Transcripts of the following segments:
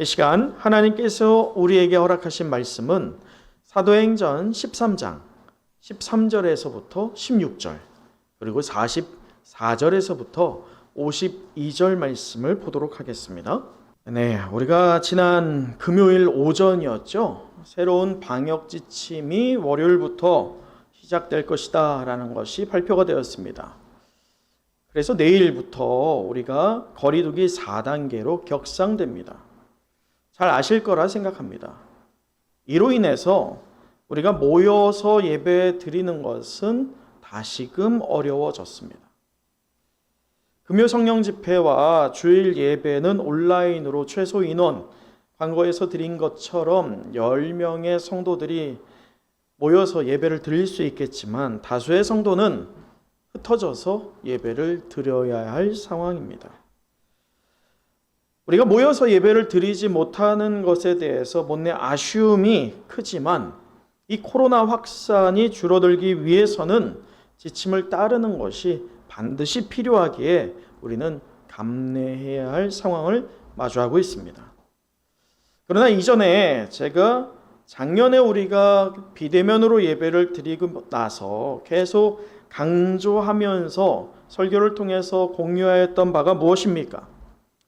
이 시간 하나님께서 우리에게 허락하신 말씀은 사도행전 13장 13절에서부터 16절 그리고 44절에서부터 52절 말씀을 보도록 하겠습니다. 네, 우리가 지난 금요일 오전이었죠. 새로운 방역 지침이 월요일부터 시작될 것이다 라는 것이 발표가 되었습니다. 그래서 내일부터 우리가 거리두기 4단계로 격상됩니다. 잘 아실 거라 생각합니다. 이로 인해서 우리가 모여서 예배 드리는 것은 다시금 어려워졌습니다. 금요 성령 집회와 주일 예배는 온라인으로 최소 인원, 광고에서 드린 것처럼 10명의 성도들이 모여서 예배를 드릴 수 있겠지만 다수의 성도는 흩어져서 예배를 드려야 할 상황입니다. 우리가 모여서 예배를 드리지 못하는 것에 대해서 못내 아쉬움이 크지만 이 코로나 확산이 줄어들기 위해서는 지침을 따르는 것이 반드시 필요하기에 우리는 감내해야 할 상황을 마주하고 있습니다. 그러나 이전에 제가 작년에 우리가 비대면으로 예배를 드리고 나서 계속 강조하면서 설교를 통해서 공유하였던 바가 무엇입니까?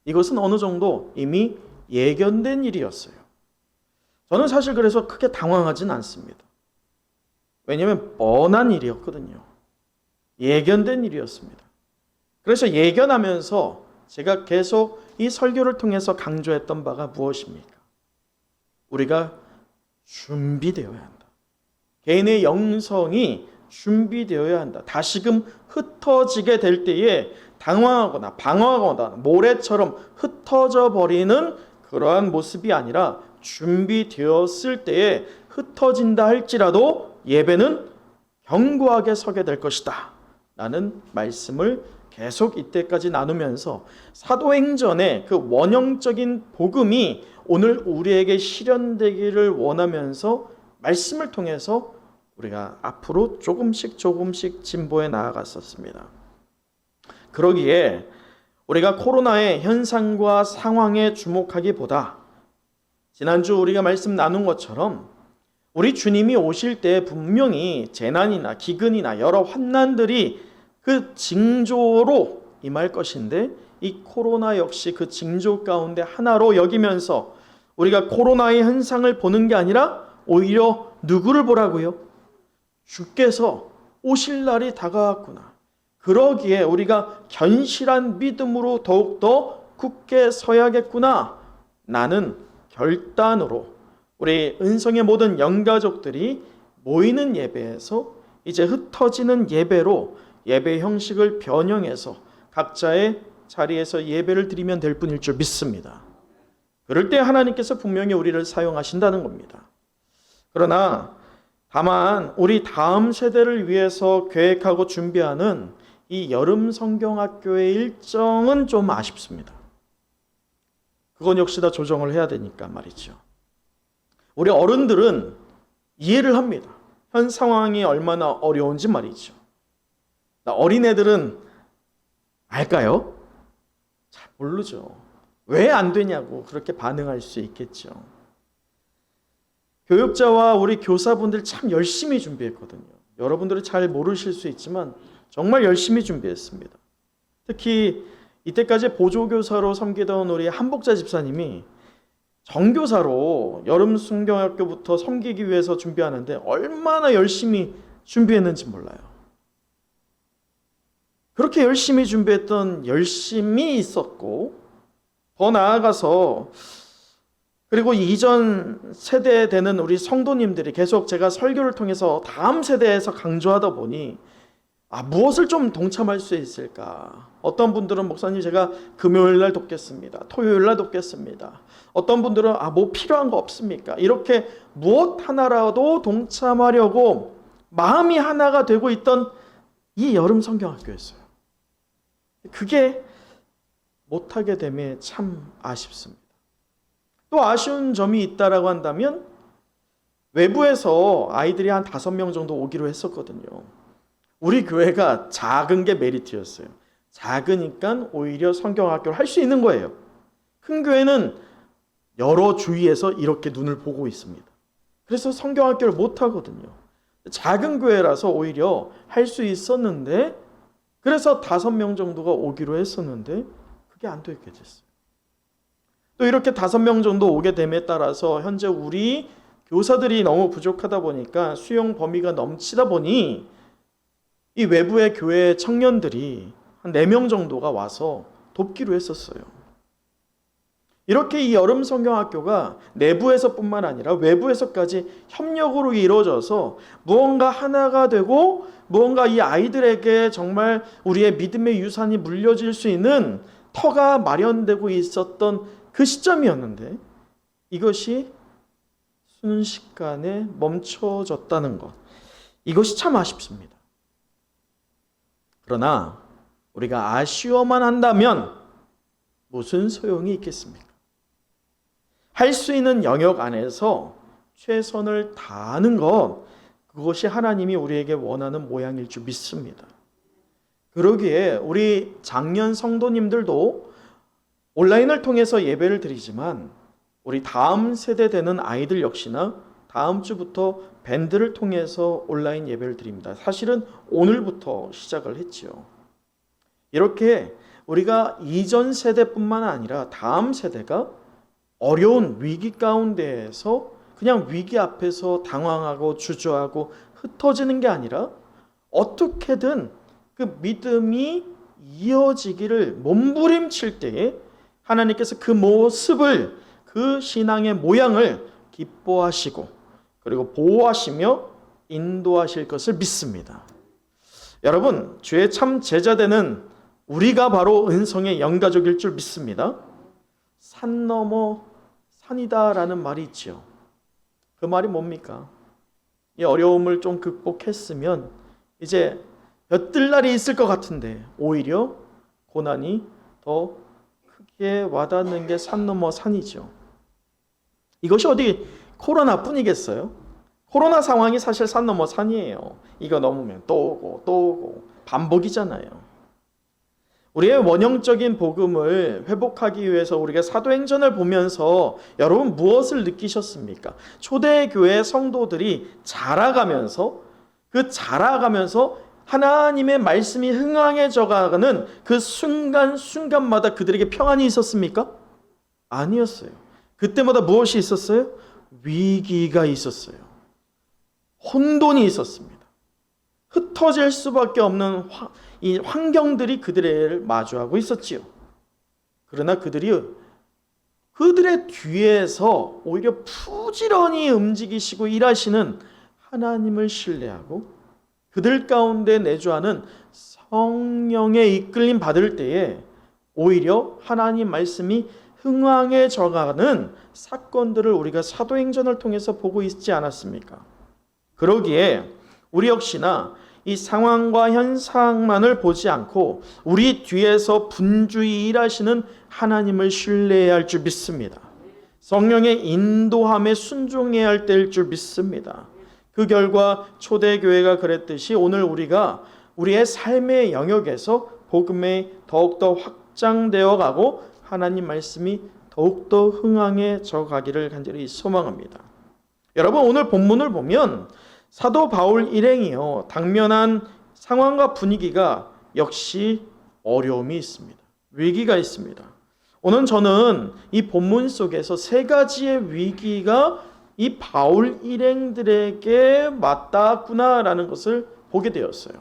이것은 어느 정도 이미 예견된 일이었어요. 저는 사실 그래서 크게 당황하진 않습니다. 왜냐하면 뻔한 일이었거든요. 예견된 일이었습니다. 그래서 예견하면서 제가 계속 이 설교를 통해서 강조했던 바가 무엇입니까? 우리가 준비되어야 한다. 개인의 영성이 준비되어야 한다. 다시금 흩어지게 될 때에 당황하거나 방황하거나 모래처럼 흩어져 버리는 그러한 모습이 아니라 준비되었을 때에 흩어진다 할지라도 예배는 견고하게 서게 될 것이다 라는 말씀을 계속 이때까지 나누면서 사도행전의 그 원형적인 복음이 오늘 우리에게 실현되기를 원하면서 말씀을 통해서 우리가 앞으로 조금씩 진보해 나아갔었습니다. 그러기에 우리가 코로나의 현상과 상황에 주목하기보다 지난주 우리가 말씀 나눈 것처럼 우리 주님이 오실 때 분명히 재난이나 기근이나 여러 환난들이 그 징조로 임할 것인데 이 코로나 역시 그 징조 가운데 하나로 여기면서 우리가 코로나의 현상을 보는 게 아니라 오히려 누구를 보라고요? 주께서 오실 날이 다가왔구나. 그러기에 우리가 견실한 믿음으로 더욱더 굳게 서야겠구나. 나는 결단으로 우리 은성의 모든 영가족들이 모이는 예배에서 이제 흩어지는 예배로 예배 형식을 변형해서 각자의 자리에서 예배를 드리면 될 뿐일 줄 믿습니다. 그럴 때 하나님께서 분명히 우리를 사용하신다는 겁니다. 그러나 다만 우리 다음 세대를 위해서 계획하고 준비하는 이 여름 성경학교의 일정은 좀 아쉽습니다. 그건 역시 다 조정을 해야 되니까 말이죠. 우리 어른들은 이해를 합니다. 현 상황이 얼마나 어려운지 말이죠. 어린애들은 알까요? 잘 모르죠. 왜 안 되냐고 그렇게 반응할 수 있겠죠. 교육자와 우리 교사분들 참 열심히 준비했거든요. 여러분들은 잘 모르실 수 있지만 정말 열심히 준비했습니다. 특히 이때까지 보조교사로 섬기던 우리 한복자 집사님이 정교사로 여름 성경학교부터 섬기기 위해서 준비하는데 얼마나 열심히 준비했는지 몰라요. 그렇게 열심히 준비했던 열심이 있었고 더 나아가서 그리고 이전 세대에 되는 우리 성도님들이 계속 제가 설교를 통해서 다음 세대에서 강조하다 보니 무엇을 좀 동참할 수 있을까? 어떤 분들은 목사님 제가 금요일 날 돕겠습니다. 토요일 날 돕겠습니다. 어떤 분들은 뭐 필요한 거 없습니까? 이렇게 무엇 하나라도 동참하려고 마음이 하나가 되고 있던 이 여름 성경학교였어요. 그게 못하게 됨에 참 아쉽습니다. 또 아쉬운 점이 있다라고 한다면 외부에서 아이들이 한 5명 정도 오기로 했었거든요. 우리 교회가 작은 게 메리트였어요. 작으니까 오히려 성경학교를 할 수 있는 거예요. 큰 교회는 여러 주위에서 이렇게 눈을 보고 있습니다. 그래서 성경학교를 못 하거든요. 작은 교회라서 오히려 할 수 있었는데, 그래서 5명 정도가 오기로 했었는데 그게 안 되게 됐어요. 또 이렇게 5명 정도 오게 됨에 따라서 현재 우리 교사들이 너무 부족하다 보니까 수용 범위가 넘치다 보니 이 외부의 교회 청년들이 한 4명 정도가 와서 돕기로 했었어요. 이렇게 이 여름 성경학교가 내부에서뿐만 아니라 외부에서까지 협력으로 이루어져서 무언가 하나가 되고 무언가 이 아이들에게 정말 우리의 믿음의 유산이 물려질 수 있는 터가 마련되고 있었던 그 시점이었는데 이것이 순식간에 멈춰졌다는 것, 이것이 참 아쉽습니다. 그러나 우리가 아쉬워만 한다면 무슨 소용이 있겠습니까? 할 수 있는 영역 안에서 최선을 다하는 것, 그것이 하나님이 우리에게 원하는 모양일 줄 믿습니다. 그러기에 우리 장년 성도님들도 온라인을 통해서 예배를 드리지만 우리 다음 세대 되는 아이들 역시나 다음 주부터 밴드를 통해서 온라인 예배를 드립니다. 사실은 오늘부터 시작을 했지요. 이렇게 우리가 이전 세대뿐만 아니라 다음 세대가 어려운 위기 가운데에서 그냥 위기 앞에서 당황하고 주저하고 흩어지는 게 아니라 어떻게든 그 믿음이 이어지기를 몸부림칠 때에 하나님께서 그 모습을, 그 신앙의 모양을 기뻐하시고 그리고 보호하시며 인도하실 것을 믿습니다. 여러분, 주의 참 제자되는 우리가 바로 은성의 영가족일 줄 믿습니다. 산 넘어 산이다라는 말이 있죠. 그 말이 뭡니까? 이 어려움을 좀 극복했으면 이제 엿들 날이 있을 것 같은데 오히려 고난이 더 크게 와닿는 게 산 넘어 산이죠. 이것이 어디 코로나뿐이겠어요? 코로나 상황이 사실 산 넘어 산이에요. 이거 넘으면 또 오고 또 오고 반복이잖아요. 우리의 원형적인 복음을 회복하기 위해서 우리가 사도행전을 보면서 여러분 무엇을 느끼셨습니까? 초대교회 성도들이 자라가면서 하나님의 말씀이 흥황해져가는 그 순간순간마다 그들에게 평안이 있었습니까? 아니었어요. 그때마다 무엇이 있었어요? 위기가 있었어요. 혼돈이 있었습니다. 흩어질 수밖에 없는 이 환경들이 그들을 마주하고 있었지요. 그러나 그들의 뒤에서 오히려 부지런히 움직이시고 일하시는 하나님을 신뢰하고 그들 가운데 내주하는 성령의 이끌림 받을 때에 오히려 하나님 말씀이 흥황해져가는 사건들을 우리가 사도행전을 통해서 보고 있지 않았습니까? 그러기에 우리 역시나 이 상황과 현상만을 보지 않고 우리 뒤에서 분주히 일하시는 하나님을 신뢰해야 할 줄 믿습니다. 성령의 인도함에 순종해야 할 때일 줄 믿습니다. 그 결과 초대교회가 그랬듯이 오늘 우리가 우리의 삶의 영역에서 복음이 더욱더 확장되어 가고 하나님 말씀이 더욱더 흥황해져 가기를 간절히 소망합니다. 여러분, 오늘 본문을 보면 사도 바울 일행이요, 당면한 상황과 분위기가 역시 어려움이 있습니다. 위기가 있습니다. 오늘 저는 이 본문 속에서 3가지의 위기가 이 바울 일행들에게 맞닿았구나라는 것을 보게 되었어요.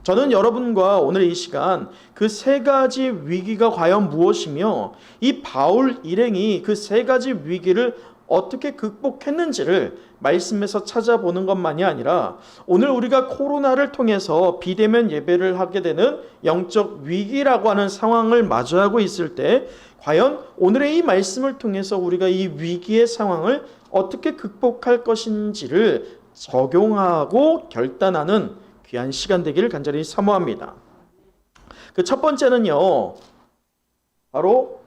저는 여러분과 오늘 이 시간 그 3가지 위기가 과연 무엇이며 이 바울 일행이 그 3가지 위기를 어떻게 극복했는지를 말씀에서 찾아보는 것만이 아니라 오늘 우리가 코로나를 통해서 비대면 예배를 하게 되는 영적 위기라고 하는 상황을 마주하고 있을 때 과연 오늘의 이 말씀을 통해서 우리가 이 위기의 상황을 어떻게 극복할 것인지를 적용하고 결단하는 귀한 시간 되기를 간절히 사모합니다. 그 첫 번째는요, 바로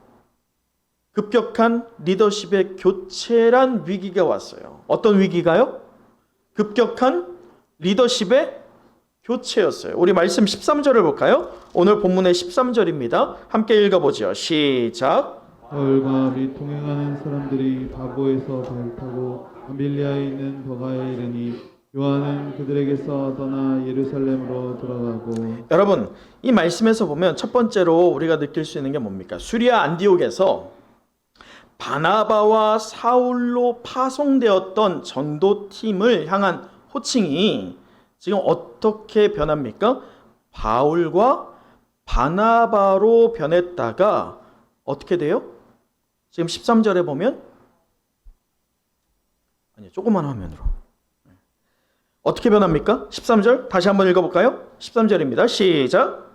급격한 리더십의 교체란 위기가 왔어요. 어떤 위기가요? 급격한 리더십의 교체였어요. 우리 말씀 13절을 볼까요? 오늘 본문의 13절입니다. 함께 읽어보죠. 시작. 바울과 및 동행하는 사람들이 바보에서 배를 타고 밤빌리아에 있는 버가에 이르니 요한은 그들에게서 떠나 예루살렘으로 돌아가고. 여러분, 이 말씀에서 보면 첫 번째로 우리가 느낄 수 있는 게 뭡니까? 수리아 안디옥에서 바나바와 사울로 파송되었던 전도팀을 향한 호칭이 지금 어떻게 변합니까? 바울과 바나바로 변했다가 어떻게 돼요? 지금 13절에 보면 아니, 조그만 화면으로 어떻게 변합니까? 13절 다시 한번 읽어볼까요? 13절입니다. 시작.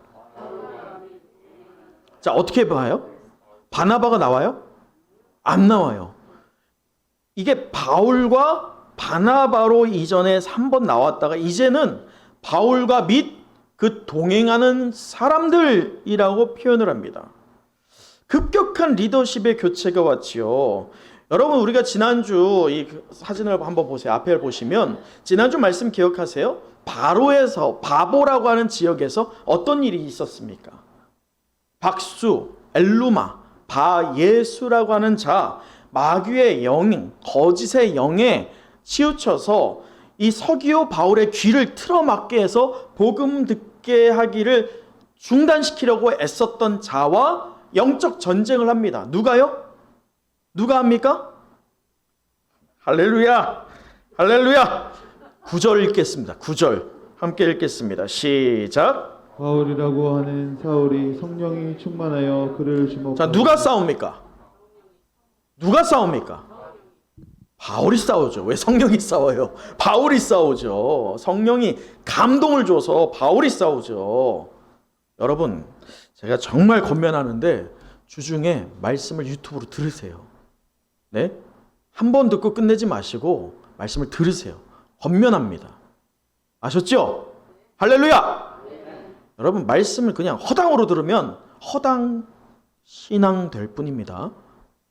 자, 어떻게 봐요? 바나바가 나와요? 안 나와요. 이게 바울과 바나바로 이전에 3번 나왔다가 이제는 바울과 및 그 동행하는 사람들이라고 표현을 합니다. 급격한 리더십의 교체가 왔지요. 여러분, 우리가 지난주 이 사진을 한번 보세요. 앞에 보시면 지난주 말씀 기억하세요? 바로에서 바보라고 하는 지역에서 어떤 일이 있었습니까? 박수, 엘루마, 바예수라고 하는 자, 마귀의 영, 거짓의 영에 치우쳐서 이 서기오 바울의 귀를 틀어막게 해서 복음 듣게 하기를 중단시키려고 애썼던 자와 영적 전쟁을 합니다. 누가요? 누가 합니까? 할렐루야! 할렐루야! 9절 읽겠습니다. 9절 함께 읽겠습니다. 시작. 바울이라고 하는 사울이 성령이 충만하여 그를 주목하고. 자, 누가 싸웁니까? 누가 싸웁니까? 바울이 싸우죠. 왜 성령이 싸워요? 바울이 싸우죠. 성령이 감동을 줘서 바울이 싸우죠. 여러분, 제가 정말 권면하는데 주중에 말씀을 유튜브로 들으세요. 네? 한 번 듣고 끝내지 마시고 말씀을 들으세요. 권면합니다. 아셨죠? 할렐루야! 여러분, 말씀을 그냥 허당으로 들으면 허당 신앙 될 뿐입니다.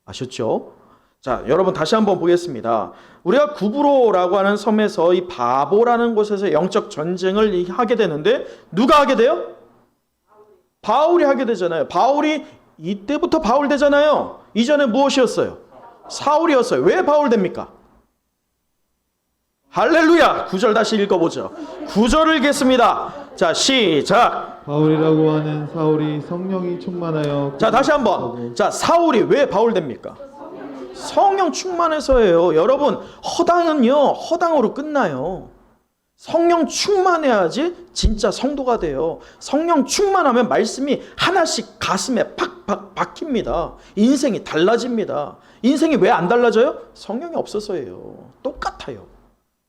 아셨죠? 자, 여러분 다시 한번 보겠습니다. 우리가 구브로라고 하는 섬에서 이 바보라는 곳에서 영적 전쟁을 하게 되는데 누가 하게 돼요? 바울이 하게 되잖아요. 바울이 이때부터 바울 되잖아요. 이전에 무엇이었어요? 사울이었어요. 왜 바울 됩니까? 할렐루야! 9절 다시 읽어보죠. 9절을 읽겠습니다. 자, 시작. 바울이라고 하는 사울이 성령이 충만하여. 자, 다시 한번. 자, 사울이 왜 바울 됩니까? 성령 충만해서예요. 여러분, 허당은요, 허당으로 끝나요. 성령 충만해야지 진짜 성도가 돼요. 성령 충만하면 말씀이 하나씩 가슴에 팍팍 박힙니다. 인생이 달라집니다. 인생이 왜 안 달라져요? 성령이 없어서예요. 똑같아요.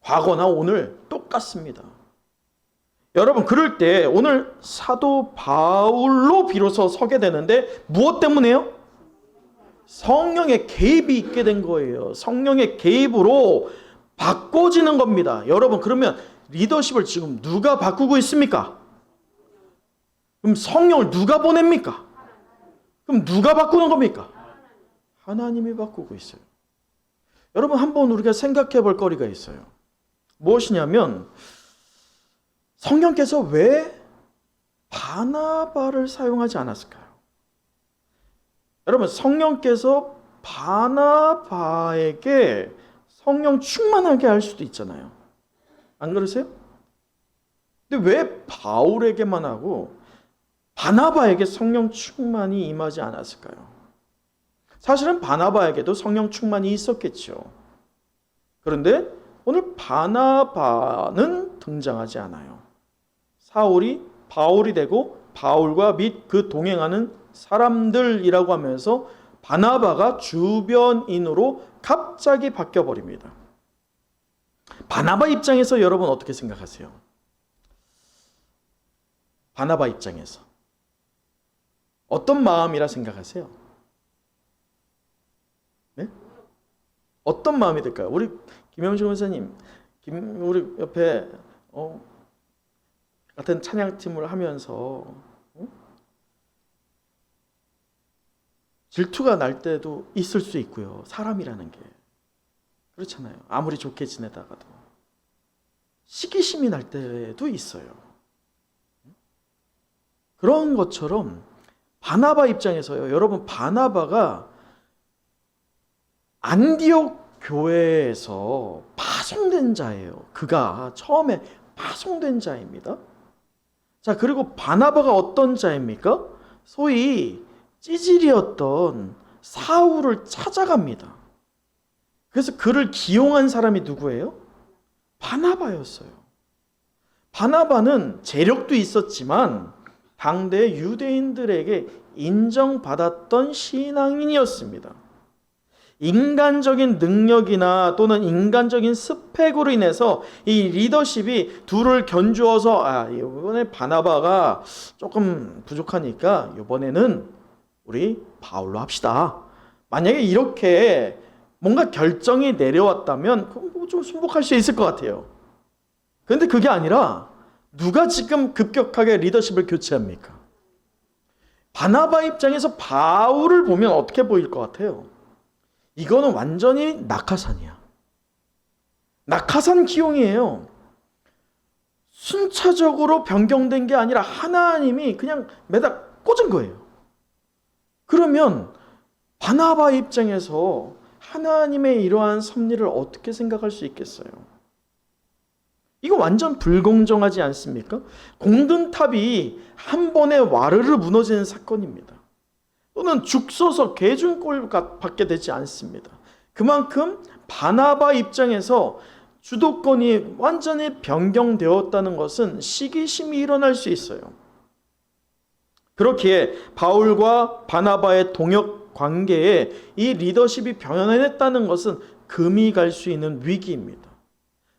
과거나 오늘 똑같습니다. 여러분, 그럴 때 오늘 사도 바울로 비로소 서게 되는데 무엇 때문에요? 성령의 개입이 있게 된 거예요. 성령의 개입으로 바꿔지는 겁니다. 여러분, 그러면 리더십을 지금 누가 바꾸고 있습니까? 그럼 성령을 누가 보냅니까? 그럼 누가 바꾸는 겁니까? 하나님이 바꾸고 있어요. 여러분, 한번 우리가 생각해 볼 거리가 있어요. 무엇이냐면 성령께서 왜 바나바를 사용하지 않았을까요? 여러분, 성령께서 바나바에게 성령 충만하게 할 수도 있잖아요. 안 그러세요? 근데 왜 바울에게만 하고 바나바에게 성령 충만이 임하지 않았을까요? 사실은 바나바에게도 성령 충만이 있었겠죠. 그런데 오늘 바나바는 등장하지 않아요. 사울이 바울이 되고 바울과 및 그 동행하는 사람들이라고 하면서 바나바가 주변인으로 갑자기 바뀌어버립니다. 바나바 입장에서 여러분 어떻게 생각하세요? 바나바 입장에서 어떤 마음이라 생각하세요? 네? 어떤 마음이 들까요? 우리 김영준 원사님, 우리 옆에 같은 찬양팀을 하면서 질투가 날 때도 있을 수 있고요. 사람이라는 게 그렇잖아요. 아무리 좋게 지내다가도 시기심이 날 때도 있어요. 그런 것처럼 바나바 입장에서요. 여러분, 바나바가 안디옥 교회에서 파송된 자예요. 그가 처음에 파송된 자입니다. 자, 그리고 바나바가 어떤 자입니까? 소위 찌질이었던 사울을 찾아갑니다. 그래서 그를 기용한 사람이 누구예요? 바나바였어요. 바나바는 재력도 있었지만 당대 유대인들에게 인정받았던 신앙인이었습니다. 인간적인 능력이나 또는 인간적인 스펙으로 인해서 이 리더십이 둘을 견주어서 이번에 바나바가 조금 부족하니까 이번에는 우리 바울로 합시다. 만약에 이렇게 뭔가 결정이 내려왔다면 그건 좀 순복할 수 있을 것 같아요. 그런데 그게 아니라 누가 지금 급격하게 리더십을 교체합니까? 바나바 입장에서 바울을 보면 어떻게 보일 것 같아요? 이거는 완전히 낙하산이야. 낙하산 기용이에요. 순차적으로 변경된 게 아니라 하나님이 그냥 매다 꽂은 거예요. 그러면 바나바 입장에서 하나님의 이러한 섭리를 어떻게 생각할 수 있겠어요? 이거 완전 불공정하지 않습니까? 공든탑이 한 번에 와르르 무너지는 사건입니다. 또는 죽 서서 개중꼴 받게 되지 않습니다. 그만큼 바나바 입장에서 주도권이 완전히 변경되었다는 것은 시기심이 일어날 수 있어요. 그렇기에 바울과 바나바의 동역 관계에 이 리더십이 변했다는 것은 금이 갈 수 있는 위기입니다.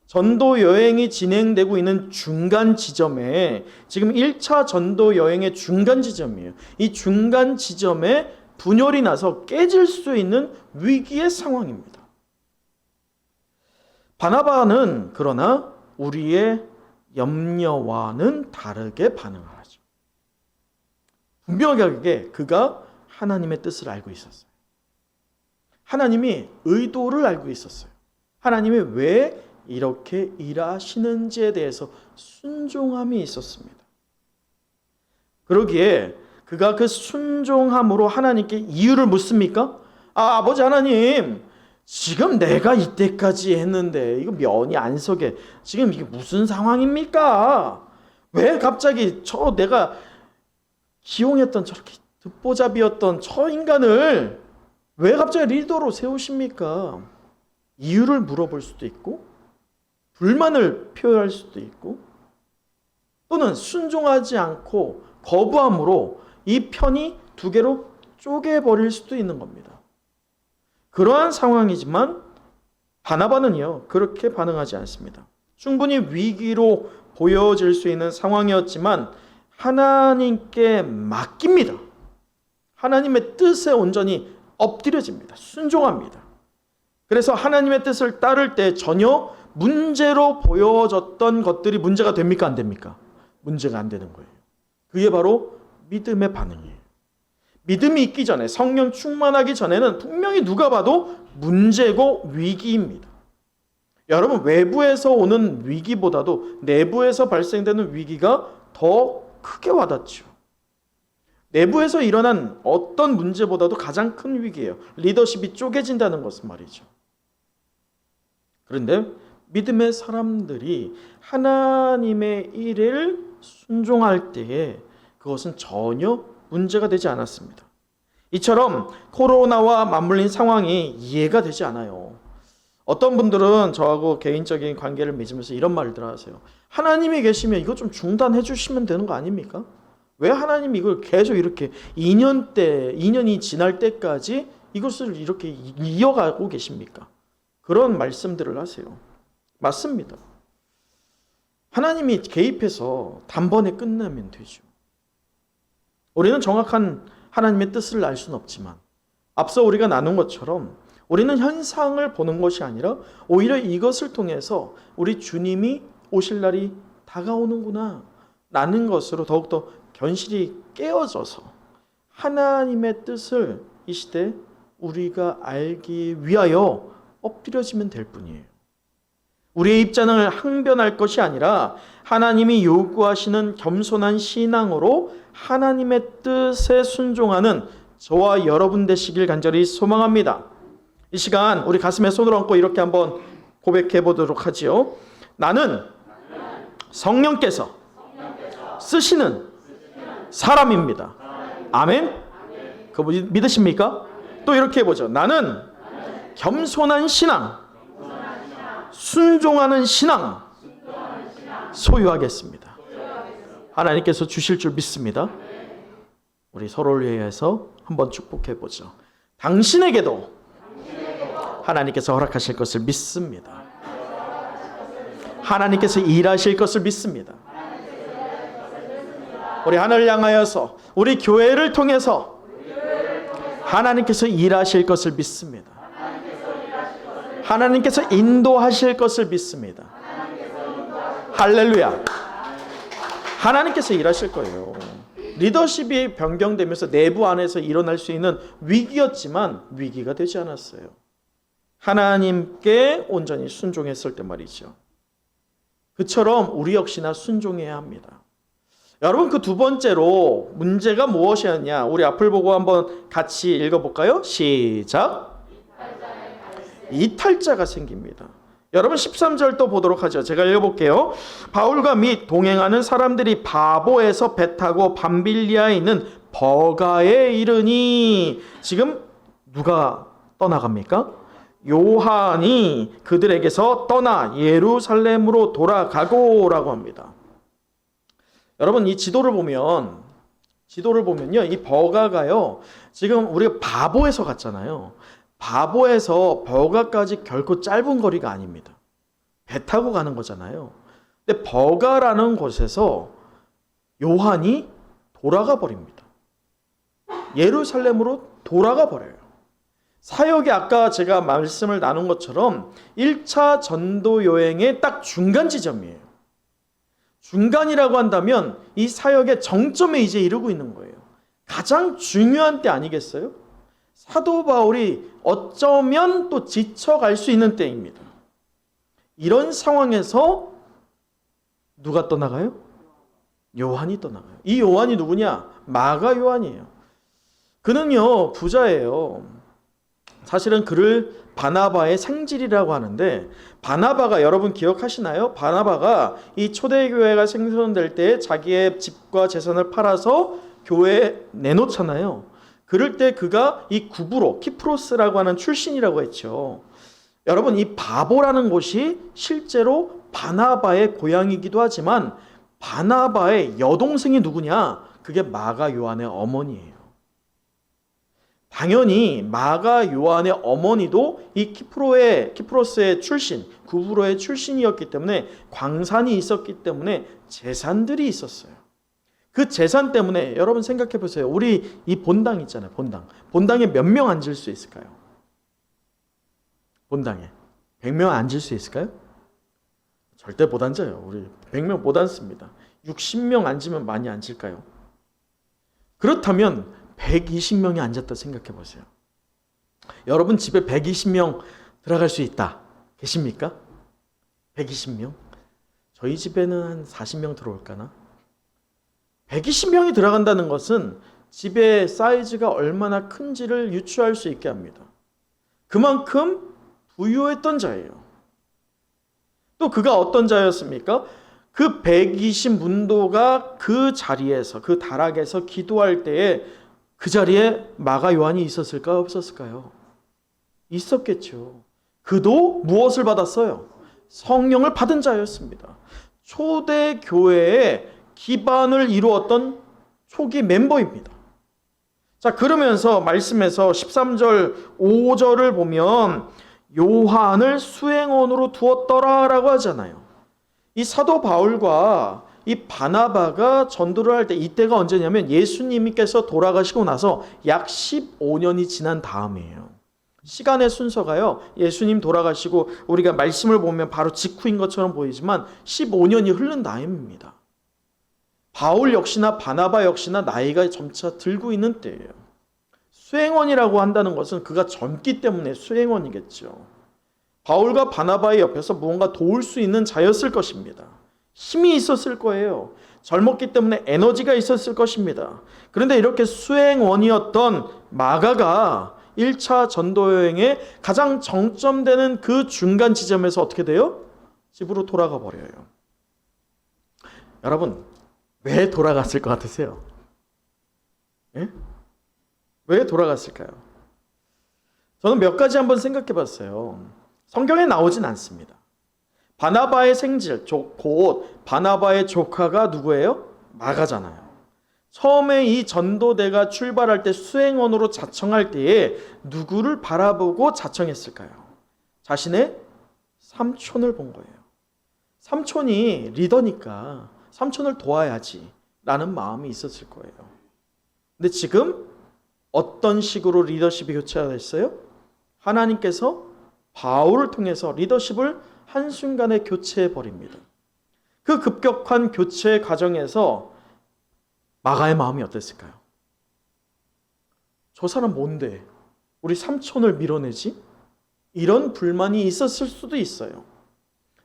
전도 여행이 진행되고 있는 중간 지점에 지금 1차 전도 여행의 중간 지점이에요. 이 중간 지점에 분열이 나서 깨질 수 있는 위기의 상황입니다. 바나바는 그러나 우리의 염려와는 다르게 반응을 하죠. 분명하게 그가 하나님의 뜻을 알고 있었어요. 하나님이 의도를 알고 있었어요. 하나님이 왜 이렇게 일하시는지에 대해서 순종함이 있었습니다. 그러기에 그가 그 순종함으로 하나님께 이유를 묻습니까? 아버지 하나님, 지금 내가 이때까지 했는데 이거 면이 안 서게 지금 이게 무슨 상황입니까? 왜 갑자기 내가 기용했던 저렇게 듣보잡이었던 저 인간을 왜 갑자기 리더로 세우십니까? 이유를 물어볼 수도 있고 불만을 표현할 수도 있고 또는 순종하지 않고 거부함으로 이 편이 두 개로 쪼개버릴 수도 있는 겁니다. 그러한 상황이지만 바나바는요 그렇게 반응하지 않습니다. 충분히 위기로 보여질 수 있는 상황이었지만 하나님께 맡깁니다. 하나님의 뜻에 온전히 엎드려집니다. 순종합니다. 그래서 하나님의 뜻을 따를 때 전혀 문제로 보여졌던 것들이 문제가 됩니까? 안 됩니까? 문제가 안 되는 거예요. 그게 바로 믿음의 반응이에요. 믿음이 있기 전에 성령 충만하기 전에는 분명히 누가 봐도 문제고 위기입니다. 여러분 외부에서 오는 위기보다도 내부에서 발생되는 위기가 더 크게 와닿죠. 내부에서 일어난 어떤 문제보다도 가장 큰 위기예요. 리더십이 쪼개진다는 것은 말이죠. 그런데 믿음의 사람들이 하나님의 일을 순종할 때에 그것은 전혀 문제가 되지 않았습니다. 이처럼 코로나와 맞물린 상황이 이해가 되지 않아요. 어떤 분들은 저하고 개인적인 관계를 맺으면서 이런 말을 하세요. 하나님이 계시면 이거 좀 중단해 주시면 되는 거 아닙니까? 왜 하나님이 이걸 계속 이렇게 2년이 지날 때까지 이것을 이렇게 이어가고 계십니까? 그런 말씀들을 하세요. 맞습니다. 하나님이 개입해서 단번에 끝내면 되죠. 우리는 정확한 하나님의 뜻을 알 수는 없지만 앞서 우리가 나눈 것처럼 우리는 현상을 보는 것이 아니라 오히려 이것을 통해서 우리 주님이 오실 날이 다가오는구나 라는 것으로 더욱더 견실히 깨어져서 하나님의 뜻을 이 시대 우리가 알기 위하여 엎드려지면 될 뿐이에요. 우리의 입장을 항변할 것이 아니라 하나님이 요구하시는 겸손한 신앙으로 하나님의 뜻에 순종하는 저와 여러분 되시길 간절히 소망합니다. 이 시간 우리 가슴에 손을 얹고 이렇게 한번 고백해 보도록 하지요. 나는 성령께서 쓰시는 사람입니다. 아멘? 그거 믿으십니까? 또 이렇게 해보죠. 나는 겸손한 신앙, 순종하는 신앙 소유하겠습니다. 하나님께서 주실 줄 믿습니다. 우리 서로를 위해서 한번 축복해 보죠. 당신에게도 하나님께서 허락하실 것을 믿습니다. 하나님께서 일하실 것을 믿습니다. 우리 하늘을 향하여서 우리 교회를 통해서 하나님께서 일하실 것을 믿습니다. 하나님께서 인도하실 것을 믿습니다. 할렐루야. 하나님께서 일하실 거예요. 리더십이 변경되면서 내부 안에서 일어날 수 있는 위기였지만 위기가 되지 않았어요. 하나님께 온전히 순종했을 때 말이죠. 그처럼 우리 역시나 순종해야 합니다. 여러분, 그 두 번째로 문제가 무엇이었냐? 우리 앞을 보고 한번 같이 읽어볼까요? 시작. 이탈자가 생깁니다. 여러분 13절 또 보도록 하죠. 제가 읽어볼게요. 바울과 및 동행하는 사람들이 바보에서 배 타고 밤빌리아에 있는 버가에 이르니, 지금 누가 떠나갑니까? 요한이 그들에게서 떠나 예루살렘으로 돌아가고 라고 합니다. 여러분, 이 지도를 보면요, 이 버가가요, 지금 우리가 바보에서 갔잖아요. 바보에서 버가까지 결코 짧은 거리가 아닙니다. 배 타고 가는 거잖아요. 근데 버가라는 곳에서 요한이 돌아가 버립니다. 예루살렘으로 돌아가 버려요. 사역이 아까 제가 말씀을 나눈 것처럼 1차 전도 여행의 딱 중간 지점이에요. 중간이라고 한다면 이 사역의 정점에 이제 이르고 있는 거예요. 가장 중요한 때 아니겠어요? 사도 바울이 어쩌면 또 지쳐갈 수 있는 때입니다. 이런 상황에서 누가 떠나가요? 요한이 떠나가요. 이 요한이 누구냐? 마가 요한이에요. 그는요, 부자예요. 사실은 그를 바나바의 생질이라고 하는데, 바나바가 여러분 기억하시나요? 바나바가 이 초대교회가 생성될 때 자기의 집과 재산을 팔아서 교회에 내놓잖아요. 그럴 때 그가 이 구브로, 키프로스라고 하는 출신이라고 했죠. 여러분, 이 바보라는 곳이 실제로 바나바의 고향이기도 하지만 바나바의 여동생이 누구냐? 그게 마가 요한의 어머니예요. 당연히 마가 요한의 어머니도 이 키프로스의 출신, 구브로의 출신이었기 때문에 광산이 있었기 때문에 재산들이 있었어요. 그 재산 때문에 여러분 생각해 보세요. 우리 이 본당 있잖아요. 본당에 몇 명 앉을 수 있을까요? 본당에 100명 앉을 수 있을까요? 절대 못 앉아요. 우리 100명 못 앉습니다. 60명 앉으면 많이 앉을까요? 그렇다면 120명이 앉았다 생각해 보세요. 여러분 집에 120명 들어갈 수 있다. 계십니까? 120명? 저희 집에는 한 40명 들어올까나? 120명이 들어간다는 것은 집의 사이즈가 얼마나 큰지를 유추할 수 있게 합니다. 그만큼 부유했던 자예요. 또 그가 어떤 자였습니까? 그 120문도가 그 자리에서, 그 다락에서 기도할 때에 그 자리에 마가 요한이 있었을까 없었을까요? 있었겠죠. 그도 무엇을 받았어요? 성령을 받은 자였습니다. 초대 교회의 기반을 이루었던 초기 멤버입니다. 자, 그러면서 말씀에서 13절 5절을 보면 요한을 수행원으로 두었더라라고 하잖아요. 이 사도 바울과 이 바나바가 전도를 할 때, 이때가 언제냐면 예수님께서 돌아가시고 나서 약 15년이 지난 다음이에요. 시간의 순서가요, 예수님 돌아가시고 우리가 말씀을 보면 바로 직후인 것처럼 보이지만 15년이 흐른 다음입니다. 바울 역시나 바나바 역시나 나이가 점차 들고 있는 때예요. 수행원이라고 한다는 것은 그가 젊기 때문에 수행원이겠죠. 바울과 바나바의 옆에서 무언가 도울 수 있는 자였을 것입니다. 힘이 있었을 거예요. 젊었기 때문에 에너지가 있었을 것입니다. 그런데 이렇게 수행원이었던 마가가 1차 전도 여행의 가장 정점되는 그 중간 지점에서 어떻게 돼요? 집으로 돌아가 버려요. 여러분, 왜 돌아갔을 것 같으세요? 예? 왜 돌아갔을까요? 저는 몇 가지 한번 생각해 봤어요. 성경에 나오진 않습니다. 바나바의 생질, 곧 바나바의 조카가 누구예요? 마가잖아요. 처음에 이 전도대가 출발할 때 수행원으로 자청할 때에 누구를 바라보고 자청했을까요? 자신의 삼촌을 본 거예요. 삼촌이 리더니까 삼촌을 도와야지 라는 마음이 있었을 거예요. 근데 지금 어떤 식으로 리더십이 교체가 됐어요? 하나님께서 바울을 통해서 리더십을 한순간에 교체해 버립니다. 그 급격한 교체 과정에서 마가의 마음이 어땠을까요? 저 사람 뭔데? 우리 삼촌을 밀어내지? 이런 불만이 있었을 수도 있어요.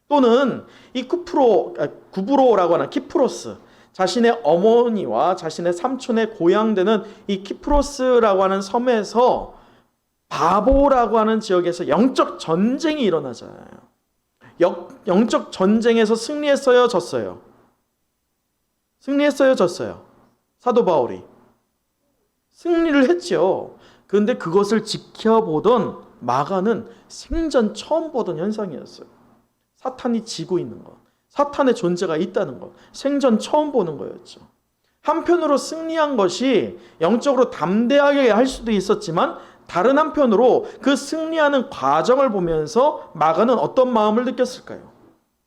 또는 이 구브로라고 하는 키프로스, 자신의 어머니와 자신의 삼촌의 고향되는 이 키프로스라고 하는 섬에서 바보라고 하는 지역에서 영적 전쟁이 일어나잖아요. 영적 전쟁에서 승리했어요, 졌어요? 승리했어요, 졌어요? 사도 바울이 승리를 했죠. 그런데 그것을 지켜보던 마가는 생전 처음 보던 현상이었어요. 사탄이 지고 있는 것, 사탄의 존재가 있다는 것, 생전 처음 보는 거였죠. 한편으로 승리한 것이 영적으로 담대하게 할 수도 있었지만 다른 한편으로 그 승리하는 과정을 보면서 마가는 어떤 마음을 느꼈을까요?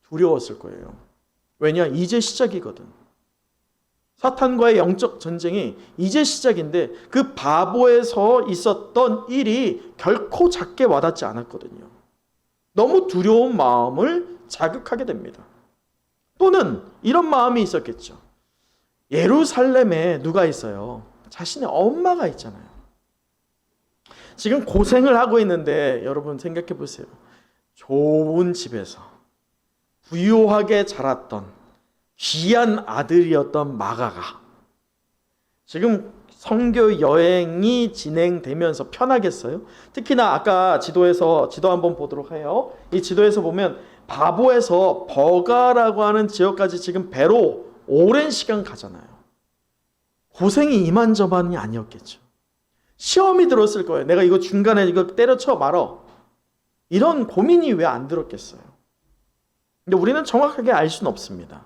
두려웠을 거예요. 왜냐? 이제 시작이거든. 사탄과의 영적 전쟁이 이제 시작인데 그 바보에서 있었던 일이 결코 작게 와닿지 않았거든요. 너무 두려운 마음을 자극하게 됩니다. 또는 이런 마음이 있었겠죠. 예루살렘에 누가 있어요? 자신의 엄마가 있잖아요. 지금 고생을 하고 있는데 여러분 생각해 보세요. 좋은 집에서 부유하게 자랐던 귀한 아들이었던 마가가 지금 선교 여행이 진행되면서 편하겠어요? 특히나 아까 지도 한번 보도록 해요. 이 지도에서 보면 바보에서 버가라고 하는 지역까지 지금 배로 오랜 시간 가잖아요. 고생이 이만저만이 아니었겠죠. 시험이 들었을 거예요. 내가 이거 중간에 이거 때려쳐 말어. 이런 고민이 왜 안 들었겠어요? 근데 우리는 정확하게 알 수는 없습니다.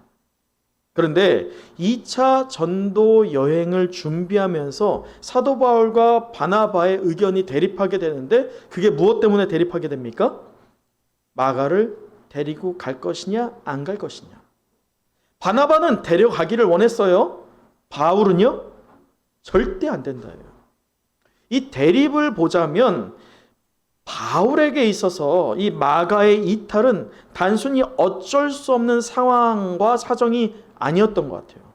그런데 2차 전도 여행을 준비하면서 사도 바울과 바나바의 의견이 대립하게 되는데 그게 무엇 때문에 대립하게 됩니까? 마가를 데리고 갈 것이냐 안 갈 것이냐. 바나바는 데려가기를 원했어요. 바울은요? 절대 안 된다예요. 이 대립을 보자면 바울에게 있어서 이 마가의 이탈은 단순히 어쩔 수 없는 상황과 사정이 아니었던 것 같아요.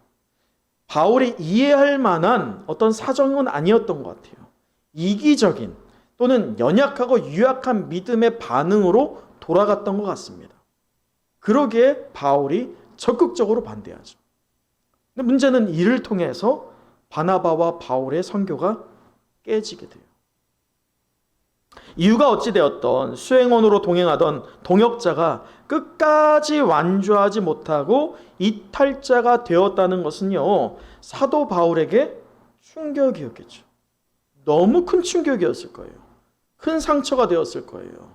바울이 이해할 만한 어떤 사정은 아니었던 것 같아요. 이기적인 또는 연약하고 유약한 믿음의 반응으로 돌아갔던 것 같습니다. 그러기에 바울이 적극적으로 반대하죠. 근데 문제는 이를 통해서 바나바와 바울의 선교가 깨지게 돼요. 이유가 어찌되었던 수행원으로 동행하던 동역자가 끝까지 완주하지 못하고 이탈자가 되었다는 것은요, 사도 바울에게 충격이었겠죠. 너무 큰 충격이었을 거예요. 큰 상처가 되었을 거예요.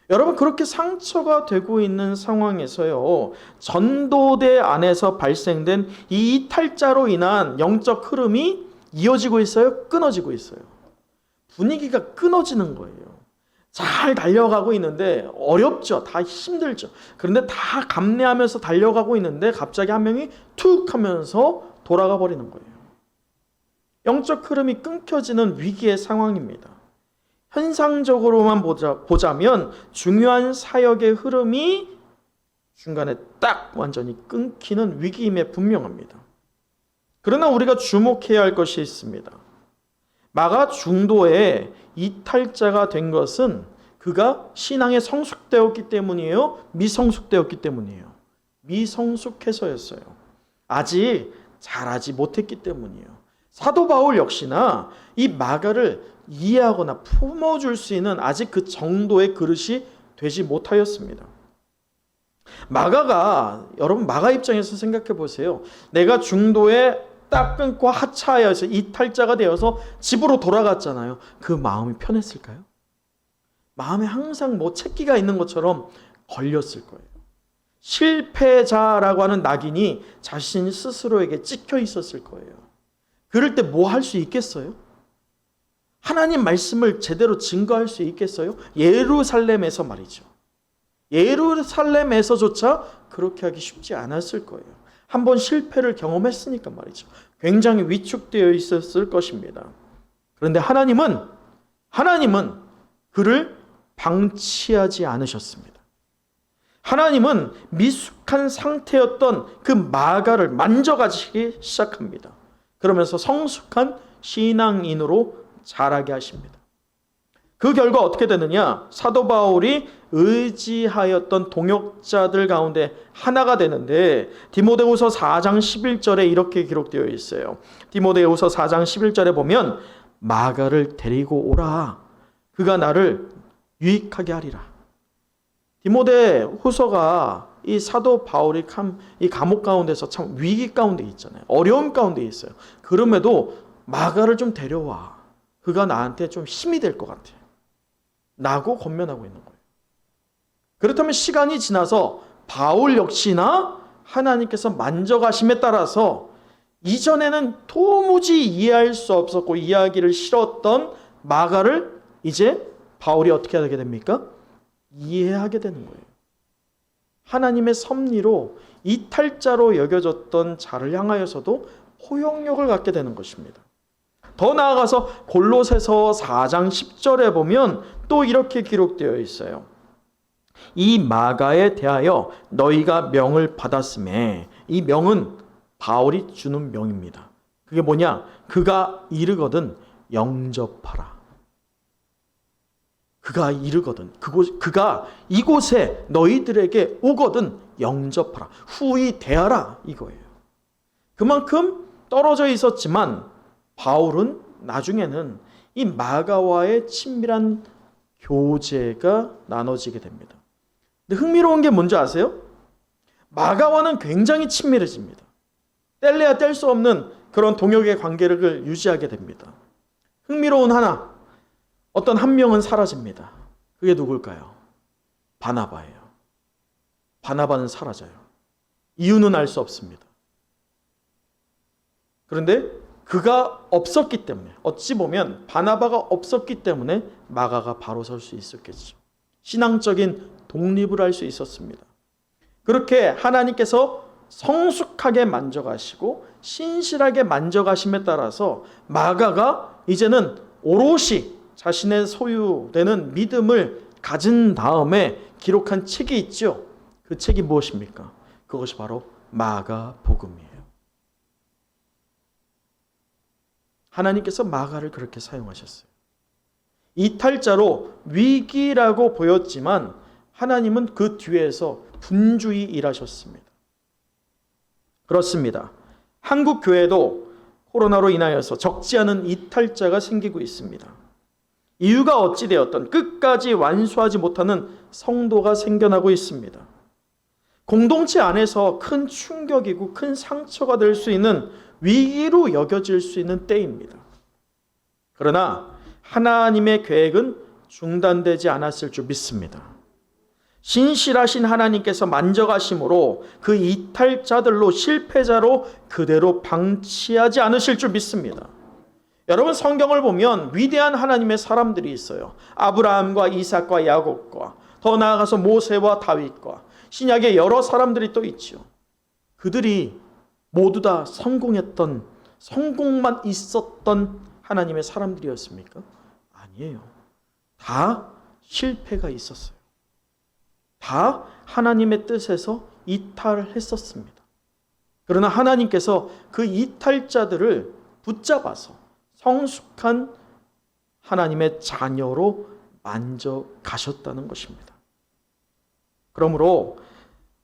여러분, 그렇게 상처가 되고 있는 상황에서요, 전도대 안에서 발생된 이 이탈자로 인한 영적 흐름이 이어지고 있어요? 끊어지고 있어요? 분위기가 끊어지는 거예요. 잘 달려가고 있는데 어렵죠. 다 힘들죠. 그런데 다 감내하면서 달려가고 있는데 갑자기 한 명이 툭 하면서 돌아가 버리는 거예요. 영적 흐름이 끊겨지는 위기의 상황입니다. 현상적으로만 보자면 중요한 사역의 흐름이 중간에 딱 완전히 끊기는 위기임에 분명합니다. 그러나 우리가 주목해야 할 것이 있습니다. 마가 중도에 이탈자가 된 것은 그가 신앙에 성숙되었기 때문이에요? 미성숙되었기 때문이에요? 미성숙해서였어요. 아직 잘하지 못했기 때문이에요. 사도 바울 역시나 이 마가를 이해하거나 품어줄 수 있는 아직 그 정도의 그릇이 되지 못하였습니다. 마가가, 여러분 마가 입장에서 생각해 보세요. 내가 중도에 딱 끊고 하차하여서 이탈자가 되어서 집으로 돌아갔잖아요. 그 마음이 편했을까요? 마음에 항상 뭐 채기가 있는 것처럼 걸렸을 거예요. 실패자라고 하는 낙인이 자신 스스로에게 찍혀 있었을 거예요. 그럴 때 뭐 할 수 있겠어요? 하나님 말씀을 제대로 증거할 수 있겠어요? 예루살렘에서 말이죠. 예루살렘에서조차 그렇게 하기 쉽지 않았을 거예요. 한번 실패를 경험했으니까 말이죠. 굉장히 위축되어 있었을 것입니다. 그런데 하나님은 그를 방치하지 않으셨습니다. 하나님은 미숙한 상태였던 그 마가를 만져가시기 시작합니다. 그러면서 성숙한 신앙인으로 자라게 하십니다. 그 결과 어떻게 되느냐? 사도 바울이 의지하였던 동역자들 가운데 하나가 되는데 디모데후서 4장 11절에 이렇게 기록되어 있어요. 디모데후서 4장 11절에 보면 마가를 데리고 오라. 그가 나를 유익하게 하리라. 디모데후서가 이 사도 바울이 이 감옥 가운데서 참 위기 가운데 있잖아요. 어려움 가운데 있어요. 그럼에도 마가를 좀 데려와. 그가 나한테 좀 힘이 될 것 같아. 라고 권면하고 있는 거예요. 그렇다면 시간이 지나서 바울 역시나 하나님께서 만져가심에 따라서 이전에는 도무지 이해할 수 없었고 이해하기를 싫었던 마가를 이제 바울이 어떻게 하게 됩니까? 이해하게 되는 거예요. 하나님의 섭리로 이탈자로 여겨졌던 자를 향하여서도 호용력을 갖게 되는 것입니다. 더 나아가서 골로새서 4장 10절에 보면 또 이렇게 기록되어 있어요. 이 마가에 대하여 너희가 명을 받았음에, 이 명은 바울이 주는 명입니다. 그게 뭐냐? 그가 이르거든 영접하라. 그가 이르거든, 그가 이곳에 너희들에게 오거든 영접하라. 후히 대하라 이거예요. 그만큼 떨어져 있었지만 바울은 나중에는 이 마가와의 친밀한 교제가 나눠지게 됩니다. 근데 흥미로운 게 뭔지 아세요? 마가와는 굉장히 친밀해집니다. 뗄래야 뗄 수 없는 그런 동역의 관계를 유지하게 됩니다. 흥미로운 하나, 어떤 한 명은 사라집니다. 그게 누굴까요? 바나바예요. 바나바는 사라져요. 이유는 알 수 없습니다. 그런데 그가 없었기 때문에, 어찌 보면 바나바가 없었기 때문에 마가가 바로 설 수 있었겠죠. 신앙적인 독립을 할 수 있었습니다. 그렇게 하나님께서 성숙하게 만져가시고 신실하게 만져가심에 따라서 마가가 이제는 오롯이 자신의 소유되는 믿음을 가진 다음에 기록한 책이 있죠. 그 책이 무엇입니까? 그것이 바로 마가복음이에요. 하나님께서 마가를 그렇게 사용하셨어요. 이탈자로 위기라고 보였지만 하나님은 그 뒤에서 분주히 일하셨습니다. 그렇습니다. 한국 교회도 코로나로 인하여서 적지 않은 이탈자가 생기고 있습니다. 이유가 어찌되었던 끝까지 완수하지 못하는 성도가 생겨나고 있습니다. 공동체 안에서 큰 충격이고 큰 상처가 될 수 있는 위기로 여겨질 수 있는 때입니다. 그러나 하나님의 계획은 중단되지 않았을 줄 믿습니다. 신실하신 하나님께서 만져가심으로 그 이탈자들로 실패자로 그대로 방치하지 않으실 줄 믿습니다. 여러분, 성경을 보면 위대한 하나님의 사람들이 있어요. 아브라함과 이삭과 야곱과 더 나아가서 모세와 다윗과 신약의 여러 사람들이 또 있죠. 그들이 모두 다 성공만 있었던 하나님의 사람들이었습니까? 아니에요. 다 실패가 있었어요. 다 하나님의 뜻에서 이탈을 했었습니다. 그러나 하나님께서 그 이탈자들을 붙잡아서 성숙한 하나님의 자녀로 만져 가셨다는 것입니다. 그러므로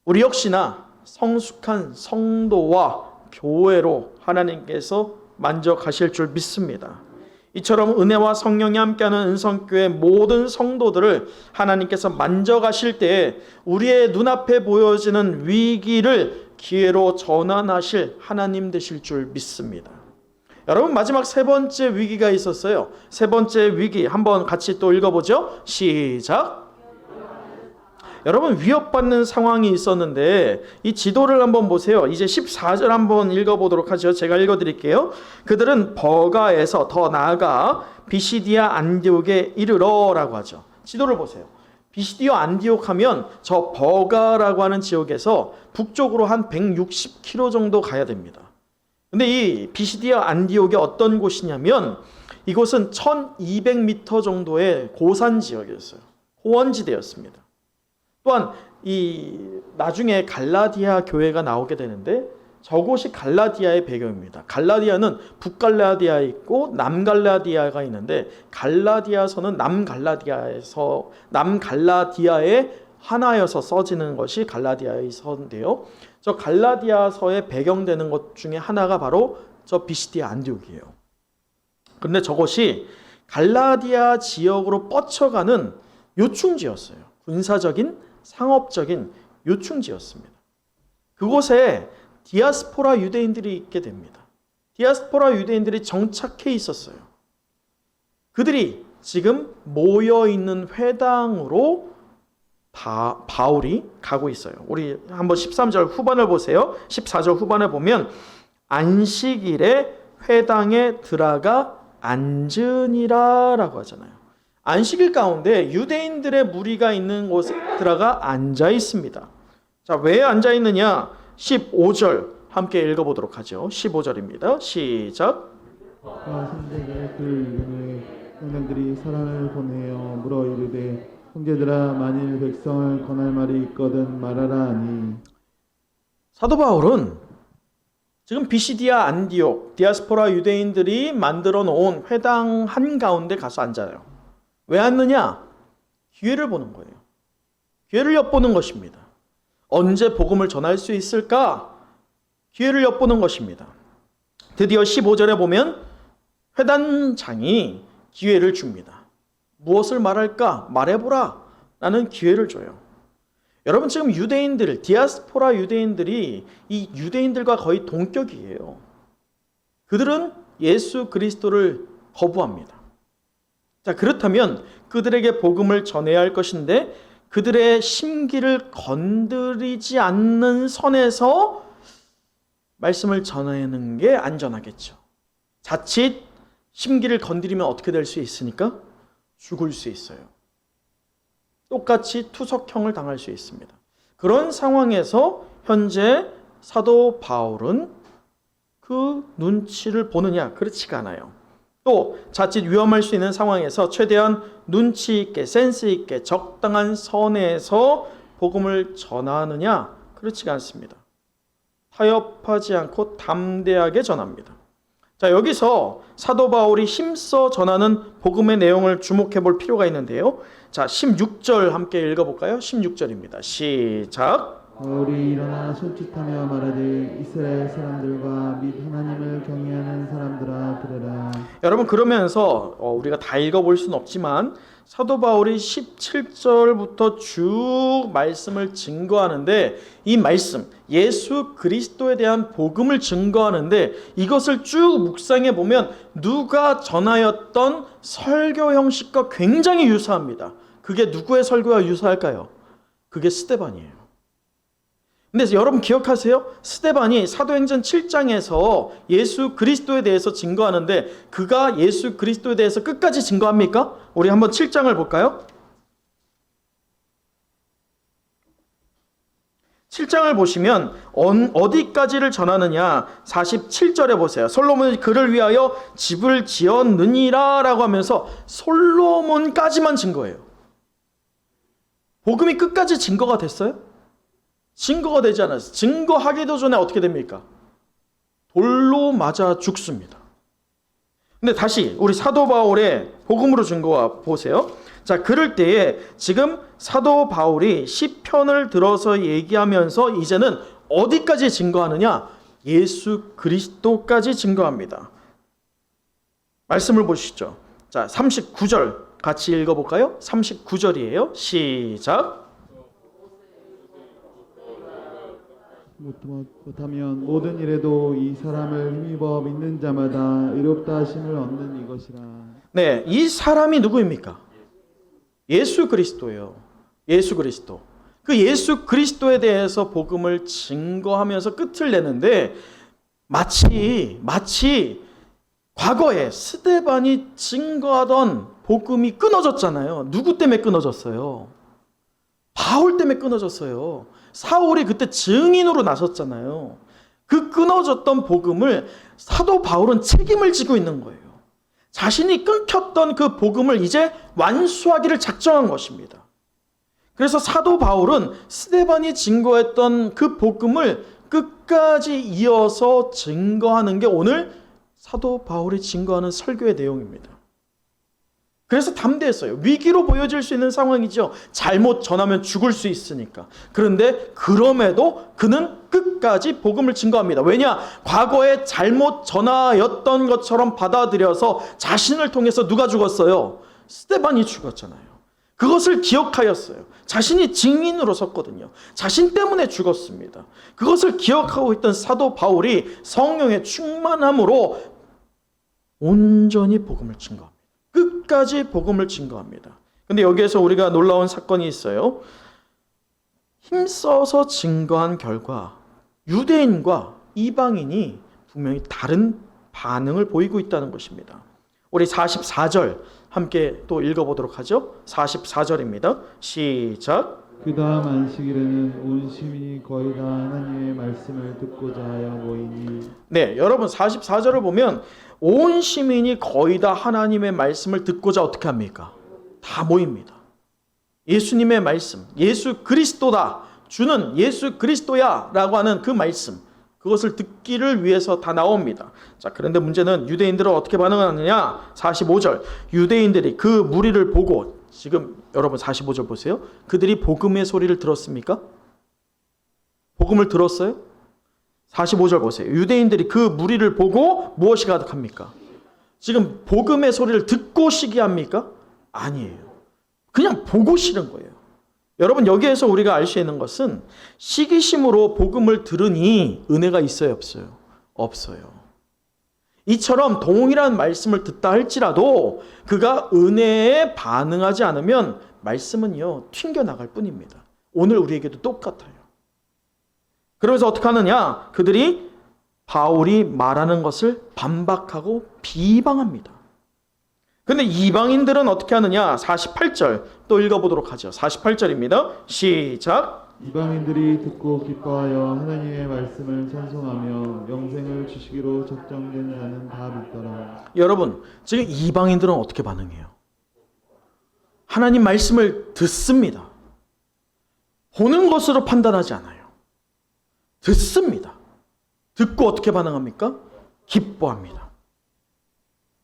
우리 역시나 성숙한 성도와 교회로 하나님께서 만져가실 줄 믿습니다. 이처럼 은혜와 성령이 함께하는 은성교회 모든 성도들을 하나님께서 만져가실 때 우리의 눈앞에 보여지는 위기를 기회로 전환하실 하나님 되실 줄 믿습니다. 여러분, 마지막 세 번째 위기가 있었어요. 세 번째 위기 한번 같이 또 읽어보죠. 시작. 여러분, 위협받는 상황이 있었는데 이 지도를 한번 보세요. 이제 14절 한번 읽어보도록 하죠. 제가 읽어드릴게요. 그들은 버가에서 더 나아가 비시디아 안디옥에 이르러 라고 하죠. 지도를 보세요. 비시디아 안디옥 하면 저 버가라고 하는 지역에서 북쪽으로 한 160km 정도 가야 됩니다. 근데 이 비시디아 안디옥이 어떤 곳이냐면 이곳은 1200m 정도의 고산 지역이었어요. 호원지대였습니다. 또한 이 나중에 갈라디아 교회가 나오게 되는데 저곳이 갈라디아의 배경입니다. 갈라디아는 북갈라디아에 있고 남갈라디아가 있는데 갈라디아서는 남갈라디아의 하나여서 써지는 것이 갈라디아서인데요. 저 갈라디아서에 배경되는 것 중에 하나가 바로 저 비시디아 안디옥이에요. 그런데 저것이 갈라디아 지역으로 뻗쳐가는 요충지였어요. 군사적인 상업적인 요충지였습니다. 그곳에 디아스포라 유대인들이 있게 됩니다. 디아스포라 유대인들이 정착해 있었어요. 그들이 지금 모여있는 회당으로 바울이 가고 있어요. 우리 한번 13절 후반을 보세요. 14절 후반에 보면 안식일에 회당에 들어가 앉으니라 라고 하잖아요. 안식일 가운데 유대인들의 무리가 있는 곳에 들어가 앉아 있습니다. 자, 왜 앉아 있느냐? 15절 함께 읽어보도록 하죠. 15절입니다. 시작. 선제가 그 이름에 형들이 사람을 보내어 물어 이르되 형제들아 만일 백성을 권할 말이 있거든 말하라 하니. 사도 바울은 지금 비시디아 안디옥 디아스포라 유대인들이 만들어 놓은 회당 한가운데 가서 앉아요. 왜 앉느냐? 기회를 보는 거예요. 기회를 엿보는 것입니다. 언제 복음을 전할 수 있을까? 기회를 엿보는 것입니다. 드디어 15절에 보면 회단장이 기회를 줍니다. 무엇을 말할까? 말해보라 라는 기회를 줘요. 여러분, 지금 유대인들, 디아스포라 유대인들이 이 유대인들과 거의 동격이에요. 그들은 예수 그리스도를 거부합니다. 자, 그렇다면 그들에게 복음을 전해야 할 것인데 그들의 심기를 건드리지 않는 선에서 말씀을 전하는 게 안전하겠죠. 자칫 심기를 건드리면 어떻게 될 수 있습니까? 죽을 수 있어요. 똑같이 투석형을 당할 수 있습니다. 그런 상황에서 현재 사도 바울은 그 눈치를 보느냐? 그렇지가 않아요. 또 자칫 위험할 수 있는 상황에서 최대한 눈치 있게 센스 있게 적당한 선에서 복음을 전하느냐? 그렇지가 않습니다. 타협하지 않고 담대하게 전합니다. 자, 여기서 사도 바울이 힘써 전하는 복음의 내용을 주목해 볼 필요가 있는데요. 자, 16절 함께 읽어볼까요? 16절입니다. 시작. 바울이 일어나 손짓하며 말하되 이스라엘 사람들과 및 하나님을 경외하는 사람들아 들으라. 여러분, 그러면서 우리가 다 읽어볼 수는 없지만 사도 바울이 17절부터 쭉 말씀을 증거하는데 이 말씀, 예수 그리스도에 대한 복음을 증거하는데 이것을 쭉 묵상해 보면 누가 전하였던 설교 형식과 굉장히 유사합니다. 그게 누구의 설교와 유사할까요? 그게 스데반이에요. 근데 여러분 기억하세요? 스데반이 사도행전 7장에서 예수 그리스도에 대해서 증거하는데 그가 예수 그리스도에 대해서 끝까지 증거합니까? 우리 한번 7장을 볼까요? 7장을 보시면 어디까지를 전하느냐? 47절에 보세요. 솔로몬이 그를 위하여 집을 지었느니라 라고 하면서 솔로몬까지만 증거해요. 복음이 끝까지 증거가 됐어요? 증거가 되지 않았어요. 증거하기도 전에 어떻게 됩니까? 돌로 맞아 죽습니다. 근데 다시 우리 사도 바울의 복음으로 증거와 보세요. 자, 그럴 때에 지금 사도 바울이 시편을 들어서 얘기하면서 이제는 어디까지 증거하느냐? 예수 그리스도까지 증거합니다. 말씀을 보시죠. 자, 39절 같이 읽어볼까요? 39절이에요. 시작. 못하면 모든 일에도 이 사람을 힘입어 믿는 자마다 의롭다 하심을 얻는 이것이라. 네, 이 사람이 누구입니까? 예수 그리스도예요. 예수 그리스도. 그 예수 그리스도에 대해서 복음을 증거하면서 끝을 내는데 마치 과거에 스데반이 증거하던 복음이 끊어졌잖아요. 누구 때문에 끊어졌어요? 바울 때문에 끊어졌어요. 사울이 그때 증인으로 나섰잖아요. 그 끊어졌던 복음을 사도 바울은 책임을 지고 있는 거예요. 자신이 끊겼던 그 복음을 이제 완수하기를 작정한 것입니다. 그래서 사도 바울은 스데반이 증거했던 그 복음을 끝까지 이어서 증거하는 게 오늘 사도 바울이 증거하는 설교의 내용입니다. 그래서 담대했어요. 위기로 보여질 수 있는 상황이죠. 잘못 전하면 죽을 수 있으니까. 그런데 그럼에도 그는 끝까지 복음을 증거합니다. 왜냐? 과거에 잘못 전하였던 것처럼 받아들여서 자신을 통해서 누가 죽었어요? 스데반이 죽었잖아요. 그것을 기억하였어요. 자신이 증인으로 섰거든요. 자신 때문에 죽었습니다. 그것을 기억하고 있던 사도 바울이 성령의 충만함으로 온전히 복음을 증거합니다. 끝까지 복음을 증거합니다. 근데 여기에서 우리가 놀라운 사건이 있어요. 힘써서 증거한 결과 유대인과 이방인이 분명히 다른 반응을 보이고 있다는 것입니다. 우리 44절 함께 또 읽어보도록 하죠. 44절입니다. 시작. 그 다음 안식일에는 온 시민이 거의 다 하나님의 말씀을 듣고자 하여 모이니. 네, 여러분 44절을 보면 온 시민이 거의 다 하나님의 말씀을 듣고자 어떻게 합니까? 다 모입니다. 예수님의 말씀, 예수 그리스도다, 주는 예수 그리스도야 라고 하는 그 말씀, 그것을 듣기를 위해서 다 나옵니다. 자, 그런데 문제는 유대인들은 어떻게 반응하느냐? 45절, 유대인들이 그 무리를 보고, 지금 여러분 45절 보세요. 그들이 복음의 소리를 들었습니까? 복음을 들었어요? 45절 보세요. 유대인들이 그 무리를 보고 무엇이 가득합니까? 지금 복음의 소리를 듣고 시기합니까? 아니에요. 그냥 보고 싫은 거예요. 여러분, 여기에서 우리가 알 수 있는 것은 시기심으로 복음을 들으니 은혜가 있어요, 없어요? 없어요. 이처럼 동일한 말씀을 듣다 할지라도 그가 은혜에 반응하지 않으면 말씀은요 튕겨나갈 뿐입니다. 오늘 우리에게도 똑같아요. 그러면서 어떻게 하느냐? 그들이 바울이 말하는 것을 반박하고 비방합니다. 근데 이방인들은 어떻게 하느냐? 48절 또 읽어보도록 하죠. 48절입니다. 시작. 이방인들이 듣고 기뻐하여 하나님의 말씀을 찬송하며 영생을 주시기로 작정된 자는 다 믿더라. 여러분, 지금 이방인들은 어떻게 반응해요? 하나님 말씀을 듣습니다. 보는 것으로 판단하지 않아요. 듣습니다. 듣고 어떻게 반응합니까? 기뻐합니다.